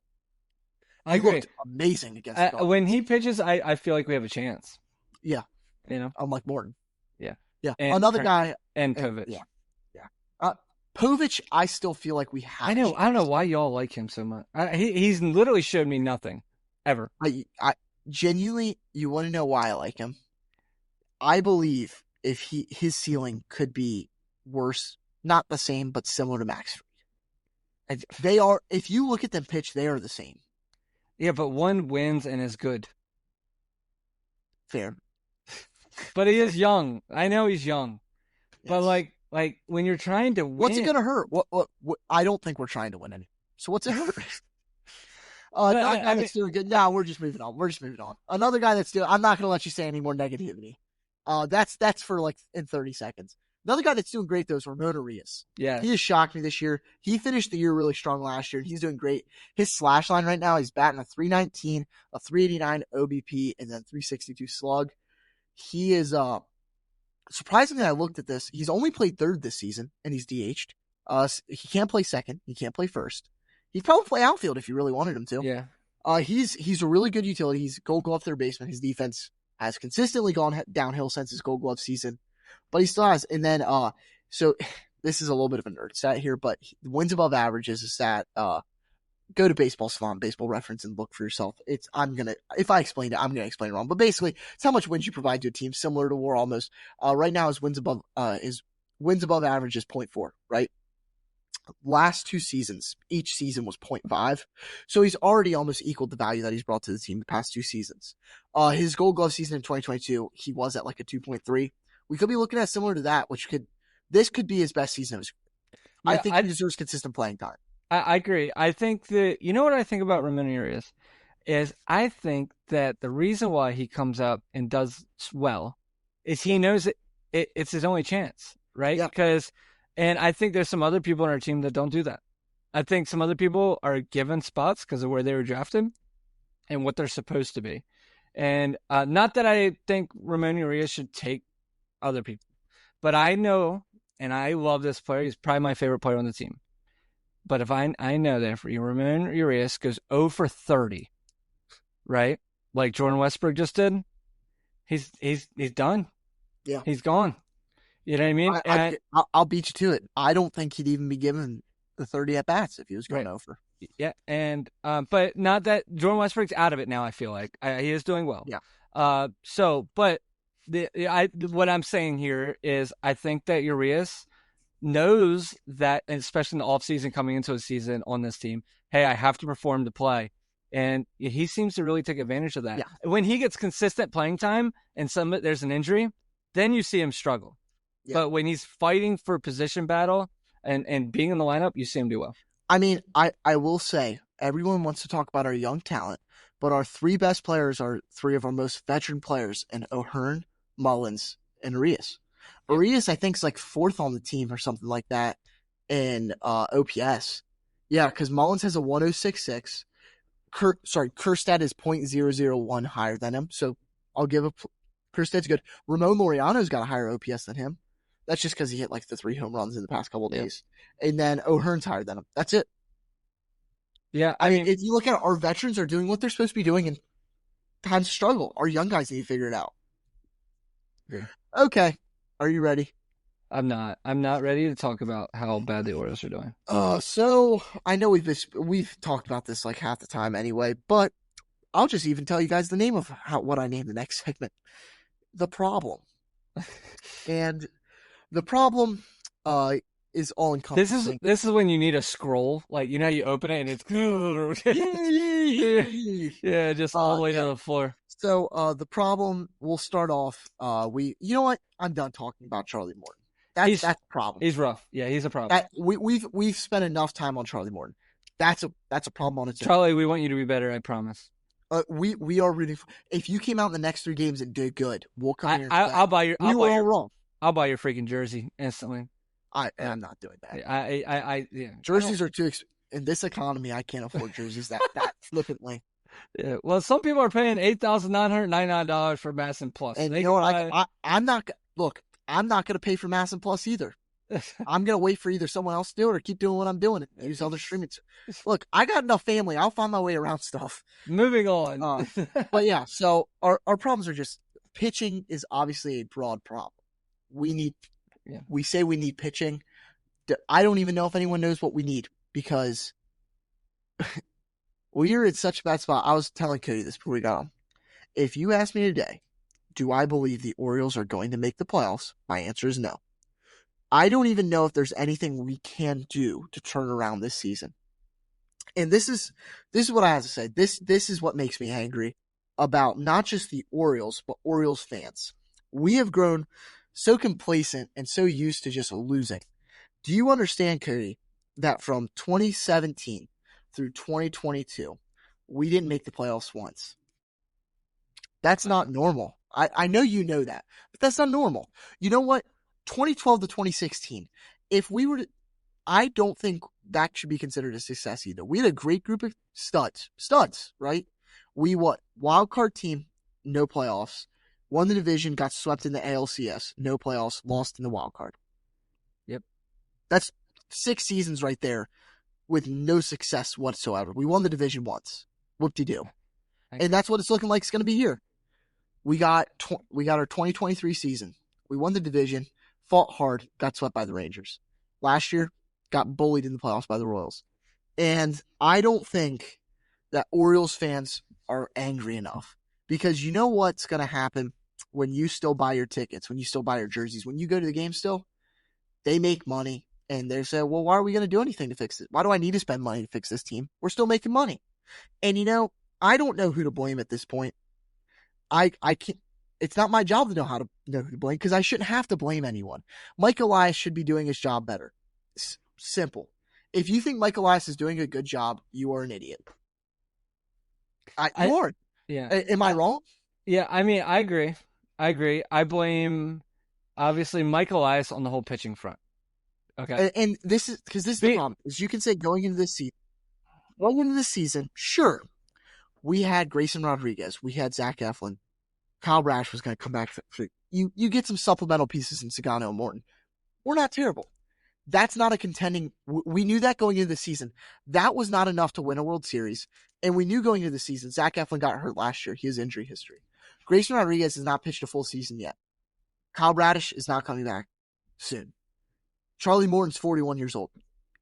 I agree. Looked amazing against the Dodgers. When he pitches, I feel like we have a chance. Yeah. Unlike Morton. Yeah. Yeah. And another guy. And Povich. Yeah. Povich, I still feel like we have. I know. I don't know why y'all like him so much. He's literally showed me nothing. Ever. I genuinely, you want to know why I like him? I believe if his ceiling could be worse, not the same, but similar to Max Fried. They are, if you look at them pitch, they are the same. Yeah, but one wins and is good. Fair. But he is young. I know he's young. Yes. But like when you're trying to win, what's it gonna hurt? What I don't think we're trying to win any. So what's it hurt? That's doing good. No, we're just moving on. Another guy that's doing. I'm not gonna let you say any more negativity. That's for like in 30 seconds. Another guy that's doing great though is Ramon Arias. Yeah, he has shocked me this year. He finished the year really strong last year, and he's doing great. His slash line right now, he's batting a 319, a 389 OBP, and then 362 slug. He is surprisingly, I looked at this. He's only played third this season, and he's DH'd. He can't play second. He can't play first. He'd probably play outfield if you really wanted him to. Yeah. He's a really good utility. He's Gold Glove third baseman. His defense has consistently gone downhill since his Gold Glove season, but he still has. And then, so this is a little bit of a nerd stat here, but wins above averages is that, go to Baseball Savant, Baseball Reference, and look for yourself. If I explained it, I'm gonna explain it wrong. But basically, it's how much wins you provide to a team, similar to WAR almost. Right now, his wins above average is 0.4, right? Last 2 seasons, each season was 0.5. So he's already almost equaled the value that he's brought to the team the past 2 seasons. His Gold Glove season in 2022, he was at like a 2.3. We could be looking at similar to that, this could be his best season of his career. I think he deserves consistent playing time. I agree. I think that, you know what I think about Ramon Arias is I think that the reason why he comes up and does well is he knows it's his only chance, right? Yeah. And I think there's some other people on our team that don't do that. I think some other people are given spots because of where they were drafted and what they're supposed to be. And not that I think Ramon Arias should take other people, but I know, and I love this player. He's probably my favorite player on the team. But if I know that for you, Ramon Urias goes 0 for 30, right? Like Jordan Westbrook just did. He's done. Yeah, he's gone. You know what I mean? I'll beat you to it. I don't think he'd even be given the 30 at bats if he was going over. Yeah, and but not that Jordan Westbrook's out of it now. I feel like he is doing well. Yeah. But what I'm saying here is I think that Urias knows that, and especially in the offseason coming into a season on this team, hey, I have to perform to play. And he seems to really take advantage of that. Yeah. When he gets consistent playing time and there's an injury, then you see him struggle. Yeah. But when he's fighting for position battle and being in the lineup, you see him do well. I mean, I will say, everyone wants to talk about our young talent, but our 3 best players are 3 of our most veteran players in O'Hearn, Mullins, and Arias. Arias, I think, is like 4th on the team or something like that in OPS. Yeah, because Mullins has a 106.6. Kerstad is .001 higher than him, so I'll give Kerstad's good. Ramon Laureano's got a higher OPS than him. That's just because he hit like the 3 home runs in the past couple of days. And then O'Hearn's higher than him. That's it. Yeah, I mean, if you look at it, our veterans are doing what they're supposed to be doing in times of struggle. Our young guys need to figure it out. Yeah. Okay. Are you ready? I'm not ready to talk about how bad the Orioles are doing. So I know we've talked about this like half the time anyway, but I'll just even tell you guys the name of what I named the next segment. The problem. And the problem is all encompassing. This is when you need a scroll, like you know how you open it and it's yeah, just all the way to the floor. So the problem, we'll start off. You know what? I'm done talking about Charlie Morton. That's the problem. He's rough. Yeah, he's a problem. We've spent enough time on Charlie Morton. That's a problem on its own. Charlie, we want you to be better. I promise. We are rooting for. If you came out in the next 3 games and did good, we'll come here. I'll buy your. We were all wrong. I'll buy your freaking jersey instantly. I'm not doing that. Yeah. Jerseys are too in this economy. I can't afford jerseys that flippantly. Yeah. Well, some people are paying $8,999 for Masson Plus. And you know what? I'm not. Look, I'm not going to pay for Masson Plus either. I'm going to wait for either someone else to do it or keep doing what I'm doing. Use other streaming. Look, I got enough family. I'll find my way around stuff. Moving on. But yeah, so our problems are just pitching is obviously a broad problem. We say we need pitching. I don't even know if anyone knows what we need because we're in such a bad spot. I was telling Cody this before we got on. If you ask me today, do I believe the Orioles are going to make the playoffs? My answer is no. I don't even know if there's anything we can do to turn around this season. And this is what I have to say. This is what makes me angry about not just the Orioles, but Orioles fans. We have grown so complacent and so used to just losing. Do you understand, Cody, that from 2017 through 2022, we didn't make the playoffs once? That's not normal. I know you know that, but that's not normal. You know what? 2012 to 2016, if we were to, I don't think that should be considered a success either. We had a great group of studs, right? We wild card team, no playoffs, won the division, got swept in the ALCS, no playoffs, lost in the wild card. Yep. That's 6 seasons right there with no success whatsoever. We won the division once. Whoop-de-doo. And that's what it's looking like it's going to be here. We got our 2023 season. We won the division, fought hard, got swept by the Rangers. Last year, got bullied in the playoffs by the Royals. And I don't think that Orioles fans are angry enough because you know what's going to happen when you still buy your tickets, when you still buy your jerseys, when you go to the game still, they make money and they say, well, why are we going to do anything to fix it? Why do I need to spend money to fix this team? We're still making money. And you know, I don't know who to blame at this point. I can't. It's not my job to know who to blame because I shouldn't have to blame anyone. Mike Elias should be doing his job better. Simple. If you think Mike Elias is doing a good job, you are an idiot. You are. Yeah. Am I wrong? Yeah, I mean, I agree. I blame, obviously, Mike Elias on the whole pitching front. Okay. And this is the problem. Is you can say going into this season, sure, we had Grayson Rodriguez, we had Zach Eflin, Kyle Brash was going to come back. You get some supplemental pieces in Sagano and Morton. We're not terrible. That's not a contending. We knew that going into the season. That was not enough to win a World Series. And we knew going into the season, Zach Eflin got hurt last year. He has injury history. Grayson Rodriguez has not pitched a full season yet. Kyle Bradish is not coming back soon. Charlie Morton's 41 years old.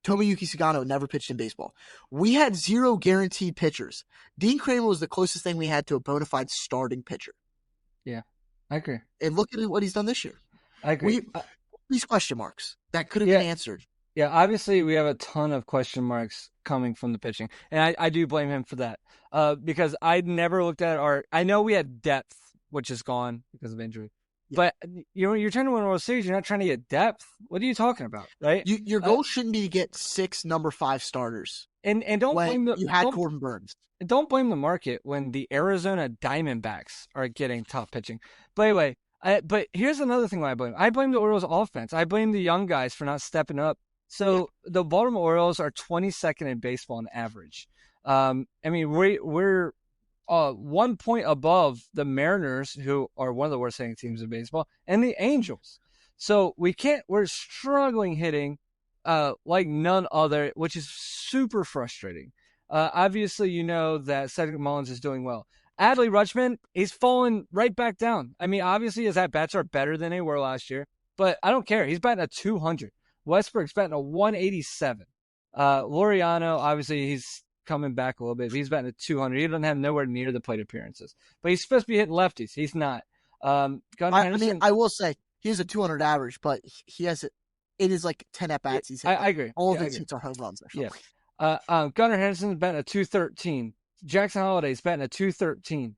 Tomoyuki Sagano never pitched in baseball. We had 0 guaranteed pitchers. Dean Kramer was the closest thing we had to a bona fide starting pitcher. Yeah, I agree. And look at what he's done this year. I agree. These question marks that could have been answered. Yeah, obviously we have a ton of question marks coming from the pitching. And I do blame him for that. Because I never looked at I know we had depth, which is gone because of injury. But you're trying to win a World Series. You're not trying to get depth. What are you talking about, right? Your goal shouldn't be to get 6 number 5 starters. And don't blame you had Corbin Burns. Don't blame the market when the Arizona Diamondbacks are getting tough pitching. But anyway, but here's another thing I blame. I blame the Orioles offense. I blame the young guys for not stepping up. So the Baltimore Orioles are 22nd in baseball on average. I mean, we're 1 point above the Mariners, who are one of the worst hitting teams in baseball, and the Angels. So we're struggling hitting like none other, which is super frustrating. Obviously, you know that Cedric Mullins is doing well. Adley Rutschman, he's fallen right back down. I mean, obviously his at-bats are better than they were last year, but I don't care. He's batting a 200. Westbrook's batting a 187. Laureano, obviously he's coming back a little bit. He's batting a 200. He doesn't have nowhere near the plate appearances, but he's supposed to be hitting lefties. He's not. I will say he has a 200 average, but he has it. It is like 10 at bats. I agree. All of his hits are home runs. Yeah. Gunnar Henderson's batting a 213. Jackson Holliday's batting a 213.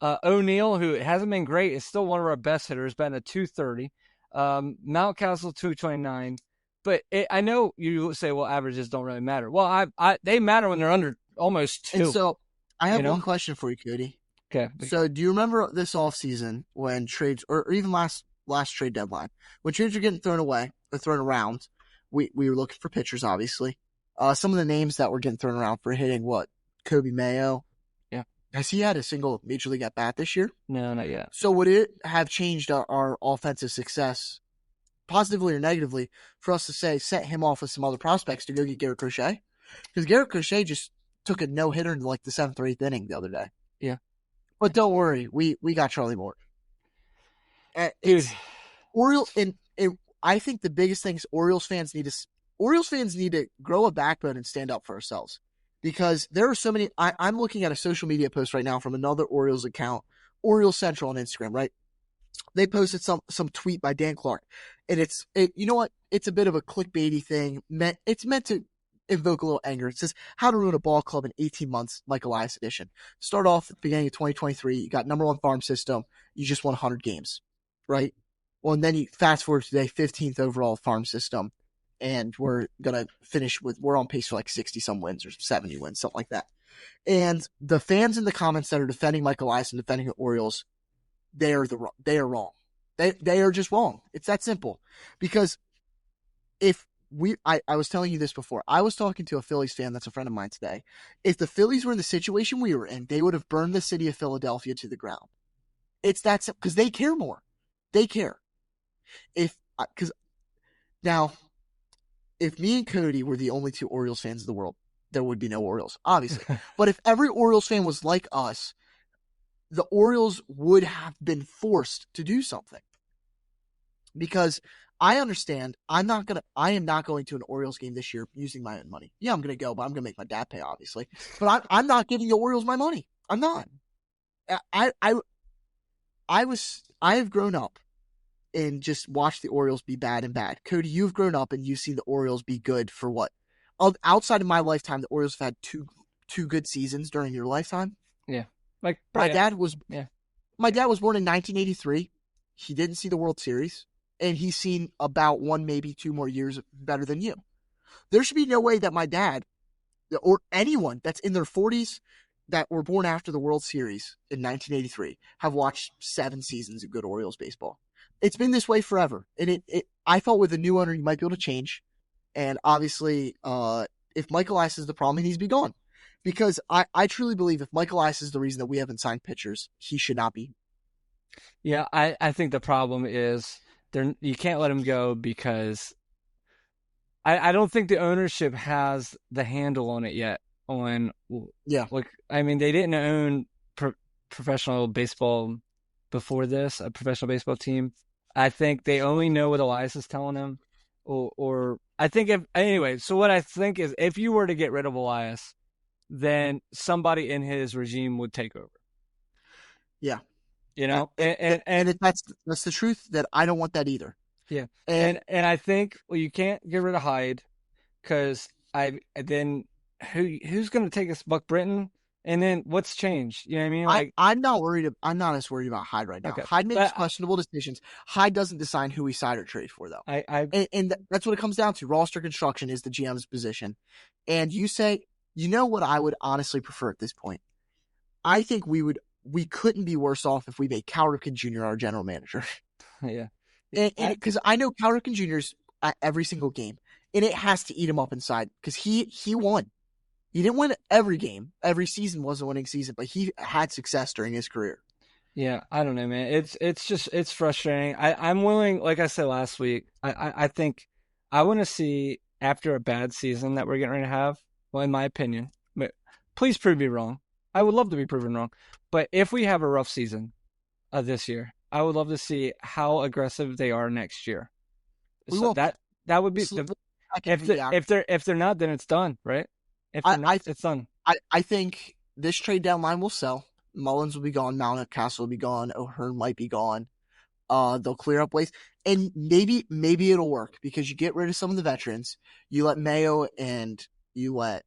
O'Neill, who hasn't been great, is still one of our best hitters, batting a 230. Mountcastle 229. But I know you say, well, averages don't really matter. Well, they matter when they're under almost 2. And so I have one question for you, Cody. Okay. So do you remember this offseason when trades, or even last trade deadline, when trades were getting thrown away or thrown around, we were looking for pitchers, obviously. Some of the names that were getting thrown around for hitting Kobe Mayo. Yeah. Has he had a single major league at bat this year? No, not yet. So would it have changed our offensive success, positively or negatively, for us to say set him off with some other prospects to go get Garrett Crochet? Because Garrett Crochet just took a no-hitter in like the 7th or 8th inning the other day. Yeah. But don't worry, we got Charlie Moore. Dude. I think the biggest thing is Orioles fans need to grow a backbone and stand up for ourselves. Because there are so many. I'm looking at a social media post right now from another Orioles account, Orioles Central on Instagram, right? They posted some tweet by Dan Clark, and you know what? It's a bit of a clickbaity thing. It's meant to invoke a little anger. It says, how to ruin a ball club in 18 months, Mike Elias edition. Start off at the beginning of 2023. You got number 1 farm system. You just won 100 games, right? Well, and then you fast forward to today, 15th overall farm system. And we're going to finish we're on pace for like 60 some wins or 70 wins, something like that. And the fans in the comments that are defending Mike Elias and defending the Orioles, they are wrong. They are just wrong. It's that simple. Because I was telling you this before. I was talking to a Phillies fan that's a friend of mine today. If the Phillies were in the situation we were in, they would have burned the city of Philadelphia to the ground. It's that simple. Because they care more. They care. If me and Cody were the only 2 Orioles fans in the world, there would be no Orioles, obviously. But if every Orioles fan was like us, the Orioles would have been forced to do something. Because I understand I am not going to an Orioles game this year using my own money. Yeah, I'm going to go, but I'm going to make my dad pay, obviously. But I'm not giving the Orioles my money. I'm not. I have grown up and just watch the Orioles be bad and bad. Cody, you've grown up and you've seen the Orioles be good for what? Outside of my lifetime, the Orioles have had two good seasons during your lifetime. Yeah. My dad was born in 1983. He didn't see the World Series, and he's seen about 1, maybe 2 more years better than you. There should be no way that my dad or anyone that's in their 40s that were born after the World Series in 1983 have watched 7 seasons of good Orioles baseball. It's been this way forever. And I thought with a new owner, you might be able to change. And obviously, if Mike Elias is the problem, he needs to be gone. Because I truly believe if Mike Elias is the reason that we haven't signed pitchers, he should not be. Yeah, I think the problem is you can't let him go because I don't think the ownership has the handle on it yet. They didn't own professional baseball before this, a professional baseball team. I think they only know what Elias is telling them, or I think so what I think is if you were to get rid of Elias, then somebody in his regime would take over. Yeah. You know, that's the truth. That I don't want that either. Yeah, and I think you can't get rid of Hyde because then who's going to take us? Buck Britton? And then what's changed? You know what I mean? Like, I'm not worried. I'm not as worried about Hyde right now. Okay. Hyde makes But- questionable decisions. Hyde doesn't decide who we side or trade for, though. And that's what it comes down to. Roster construction is the GM's position. And you say, you know what I would honestly prefer at this point? I think we couldn't be worse off if we made Cal Ripken Jr. our general manager. yeah. And because I know Cal Ripken Jr.'s at every single game, and it has to eat him up inside because he won. He didn't win every game. Every season was a winning season, but he had success during his career. Yeah, I don't know, man. It's frustrating. I'm willing, like I said last week, I think I want to see after a bad season that we're getting ready to have, well, in my opinion, but please prove me wrong. I would love to be proven wrong. But if we have a rough season this year, I would love to see how aggressive they are next year. We So won't- that would be if they're not, then it's done, right? If they're not, it's done. I think this trade deadline will sell. Mullins will be gone. Mountcastle will be gone. O'Hearn might be gone. They'll clear up waste. And maybe it'll work because you get rid of some of the veterans. You let Mayo and you let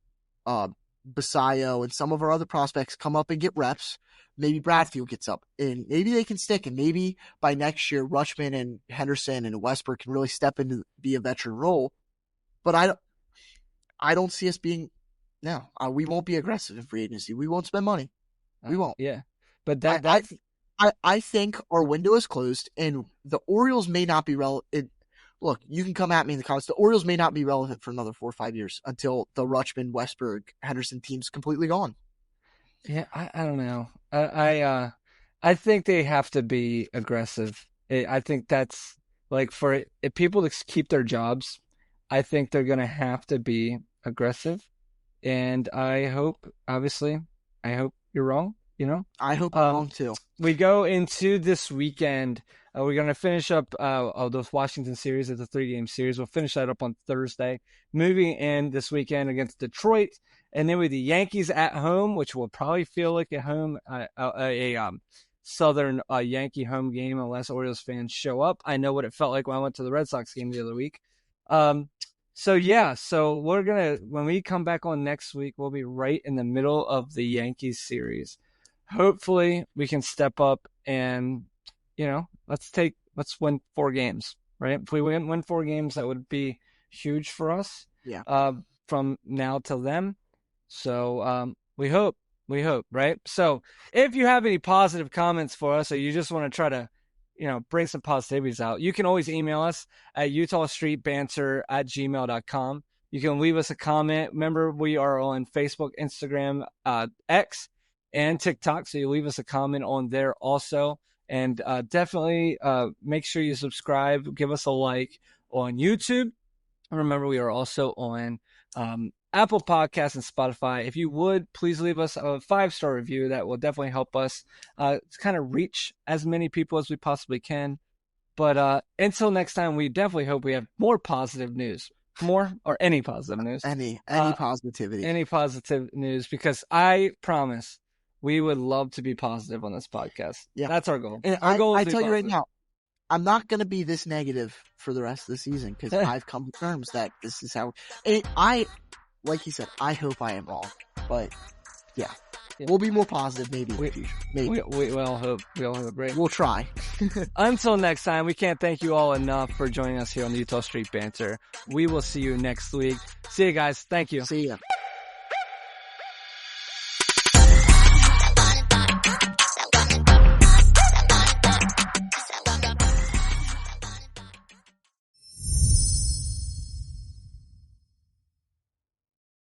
Basayo and some of our other prospects come up and get reps. Maybe Bradfield gets up. And maybe they can stick. And maybe by next year, Rutschman and Henderson and Westbrook can really step into be a veteran role. But I don't see us being... No, we won't be aggressive in free agency. We won't spend money. We won't. Yeah, but I think our window is closed, and the Orioles may not be relevant. Look, you can come at me in the comments. The Orioles may not be relevant for another 4 or 5 years until the Rutschman, Westberg, Henderson team's completely gone. Yeah, I don't know. I think they have to be aggressive. I think that's like if people to keep their jobs, I think they're gonna have to be aggressive. And I hope you're wrong, you know? I hope I'm wrong too. We go into this weekend. We're going to finish up those Washington series. It's a 3-game series. We'll finish that up on Thursday. Moving in this weekend against Detroit. And then with the Yankees at home, which will probably feel like a Southern Yankee home game unless Orioles fans show up. I know what it felt like when I went to the Red Sox game the other week. So we're going to, when we come back on next week, we'll be right in the middle of the Yankees series. Hopefully we can step up and, let's win 4 games, right? If we win 4 games, that would be huge for us. Yeah. From now till then. So, we hope, right? So if you have any positive comments for us, or you just want to try to, bring some positivities out, you can always email us at utahstreetbanter@gmail.com. You can leave us a comment. Remember, we are on Facebook, Instagram, X, and TikTok. So you leave us a comment on there also. And definitely make sure you subscribe. Give us a like on YouTube. And remember, we are also on Apple Podcasts and Spotify. If you would, please leave us a 5-star review. That will definitely help us kind of reach as many people as we possibly can. But until next time, we definitely hope we have more positive news. More or any positive news. Any positivity. Any positive news, because I promise we would love to be positive on this podcast. Yeah. That's our goal. And Our goal is I to be tell you right positive. now, I'm not going to be this negative for the rest of the season because I've come to terms that this is how. Like you said, I hope I am wrong, but yeah. We'll be more positive maybe in the future. Maybe. We all hope. We all hope, right? We'll try. Until next time, we can't thank you all enough for joining us here on the Utah Street Banter. We will see you next week. See you guys. Thank you. See ya.